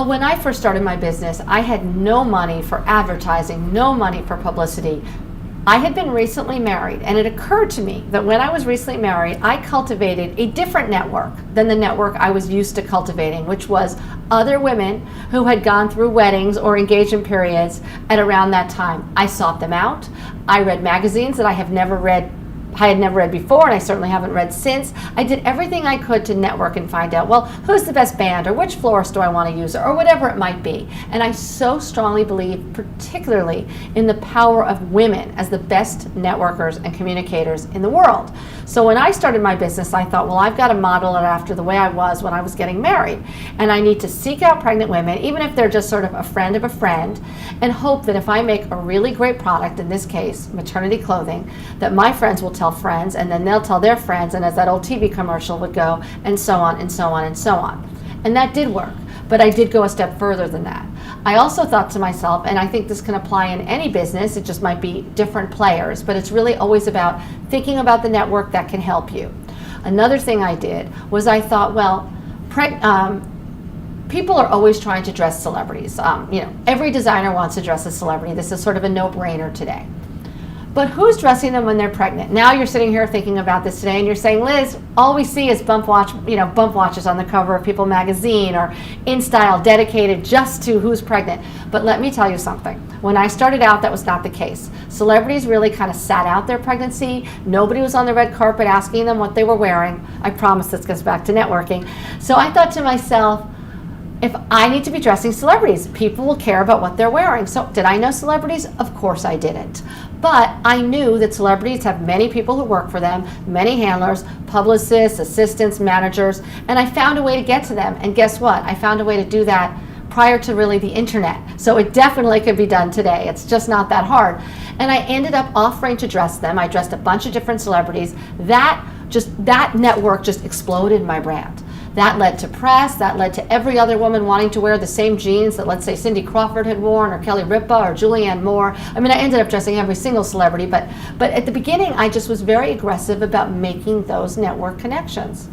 Well, when I first started my business, I had no money for advertising, no money for publicity. I had been recently married, and it occurred to me that when I was recently married, I cultivated a different network than the network I was used to cultivating, which was other women who had gone through weddings or engagement periods at around that time. I sought them out. I read magazines that I had never read before, and I certainly haven't read since. I did everything I could to network and find out, well, who's the best band, or which florist do I want to use, or whatever it might be. And I so strongly believe, particularly in the power of women as the best networkers and communicators in the world. So when I started my business, I thought, well, I've got to model it after the way I was when I was getting married. And I need to seek out pregnant women, even if they're just sort of a friend of a friend, and hope that if I make a really great product, in this case, maternity clothing, that my friends will tell friends, and then they'll tell their friends, and as that old TV commercial would go, and so on and so on and so on. And that did work, but I did go a step further than that. I also thought to myself, and I think this can apply in any business, it just might be different players, but it's really always about thinking about the network that can help you. Another thing I did was I thought, well, people are always trying to dress celebrities. Every designer wants to dress a celebrity. This is sort of a no-brainer today. But who's dressing them when they're pregnant? Now you're sitting here thinking about this today, and you're saying, Liz, all we see is bump watches on the cover of People magazine, or in style dedicated just to who's pregnant. But let me tell you something. When I started out, that was not the case. Celebrities really kind of sat out their pregnancy. Nobody was on the red carpet asking them what they were wearing. I promise this gets back to networking. So I thought to myself, if I need to be dressing celebrities, people will care about what they're wearing. So did I know celebrities? Of course I didn't. But I knew that celebrities have many people who work for them, many handlers, publicists, assistants, managers, and I found a way to get to them. And guess what? I found a way to do that prior to really the internet. So it definitely could be done today. It's just not that hard. And I ended up offering to dress them. I dressed a bunch of different celebrities. That network just exploded my brand. That led to press, that led to every other woman wanting to wear the same jeans that, let's say, Cindy Crawford had worn, or Kelly Ripa, or Julianne Moore. I mean, I ended up dressing every single celebrity, but at the beginning, I just was very aggressive about making those network connections.